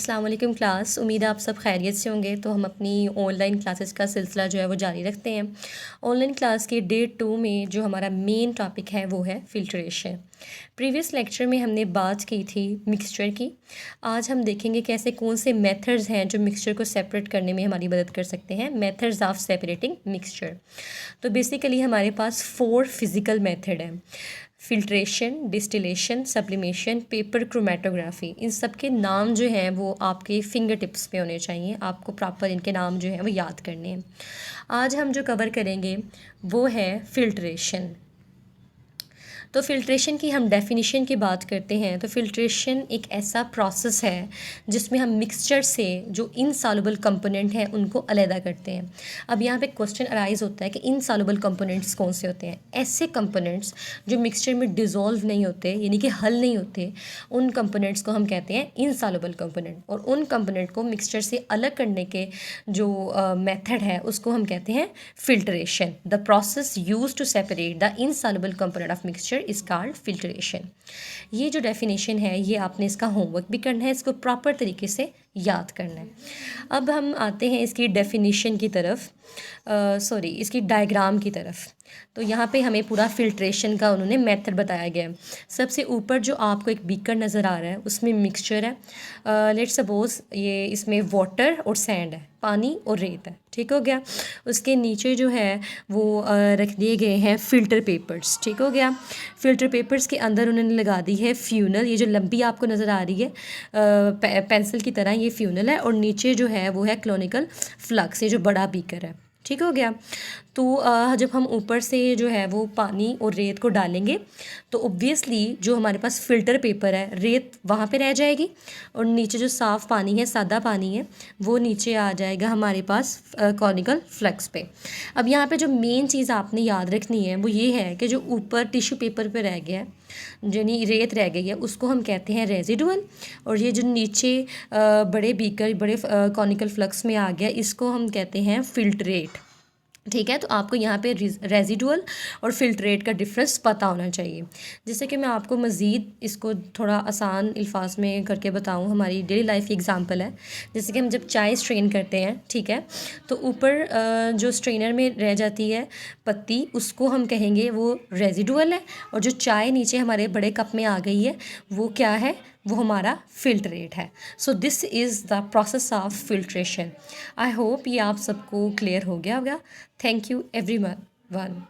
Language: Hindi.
अस्सलाम वालेकुम क्लास। उम्मीद है आप सब खैरियत से होंगे। तो हम अपनी ऑनलाइन क्लासेस का सिलसिला जो है वो जारी रखते हैं। ऑनलाइन क्लास के डे 2 में जो हमारा मेन टॉपिक है वो है फ़िल्ट्रेशन। प्रीवियस लेक्चर में हमने बात की थी मिक्सचर की। आज हम देखेंगे कि ऐसे कौन से मेथड्स हैं जो मिक्सचर को सेपरेट करने में हमारी मदद कर सकते हैं। Methods of separating mixture. तो बेसिकली हमारे पास 4 फिज़िकल मेथड हैं। Filtration, distillation, sublimation, paper chromatography. इन सब के नाम जो हैं वो आपके फिंगर टिप्स पे होने चाहिए। आपको प्रॉपर इनके नाम जो हैं वो याद करने हैं। आज हम जो कवर करेंगे वो है फ़िल्ट्रेशन। तो फ़िल्ट्रेशन की हम डेफिनेशन की बात करते हैं तो फ़िल्ट्रेशन एक ऐसा प्रोसेस है जिसमें हम मिक्सचर से जो इनसॉल्युबल कंपोनेंट हैं उनको अलहदा करते हैं। अब यहाँ पे क्वेश्चन अराइज़ होता है कि इनसॉल्युबल कंपोनेंट्स कौन से होते हैं। ऐसे कंपोनेंट्स जो मिक्सचर में डिज़ोल्व नहीं होते, यानी कि हल नहीं होते, उन कंपोनेंट्स को हम कहते हैं इनसॉल्युबल कंपोनेंट। और उन कंपोनेंट को मिक्सचर से अलग करने के जो मेथड है उसको हम कहते हैं filtration. The process use to separate the insoluble component of mixture is called filtration. ये जो डेफिनेशन है ये आपने इसका होमवर्क भी करना है, इसको प्रॉपर तरीके से याद करना है। अब हम आते हैं इसकी डेफिनेशन की तरफ, इसकी डायग्राम की तरफ। तो यहाँ पे हमें पूरा फ़िल्ट्रेशन का उन्होंने मेथड बताया गया है। सबसे ऊपर जो आपको एक बीकर नज़र आ रहा है उसमें मिक्सचर है। लेट्स सपोज ये इसमें वाटर और सैंड है, पानी और रेत है, ठीक हो गया। उसके नीचे जो है वो रख दिए गए हैं फ़िल्टर पेपर्स, ठीक हो गया। फ़िल्टर पेपर्स के अंदर उन्होंने लगा दी है फ्यूनल। ये जो लंबी आपको नज़र आ रही है पेंसिल की तरह, ये फ्यूनल है। और नीचे जो है वो है क्लोनिकल फ्लक्स, ये जो बड़ा बीकर है, ठीक हो गया। तो जब हम ऊपर से जो है वो पानी और रेत को डालेंगे तो ऑब्वियसली जो हमारे पास फ़िल्टर पेपर है, रेत वहाँ पे रह जाएगी और नीचे जो साफ़ पानी है, सादा पानी है, वो नीचे आ जाएगा हमारे पास कॉनिकल फ्लक्स पे। अब यहाँ पे जो मेन चीज़ आपने याद रखनी है वो ये है कि जो ऊपर टिश्यू पेपर पे रह गया है, यानी रेत रह गई है, उसको हम कहते हैं रेजिडुअल। और ये जो नीचे बड़े बीकर, बड़े कॉनिकल फ्लक्स में आ गया, इसको हम कहते हैं फ़िल्ट्रेट, ठीक है। तो आपको यहाँ पे रेजिडुअल और फ़िल्ट्रेट का डिफरेंस पता होना चाहिए। जैसे कि मैं आपको मज़ीद इसको थोड़ा आसान अल्फाज में करके बताऊँ, हमारी डेली लाइफ की एग्जांपल है। जैसे कि हम जब चाय स्ट्रेन करते हैं, ठीक है, तो ऊपर जो स्ट्रेनर में रह जाती है पत्ती, उसको हम कहेंगे वो रेजिडुअल है। और जो चाय नीचे हमारे बड़े कप में आ गई है वो क्या है, वो हमारा फ़िल्ट्रेट है। So this is the process of filtration. I hope ये आप सबको क्लियर हो गया होगा। Thank you everyone.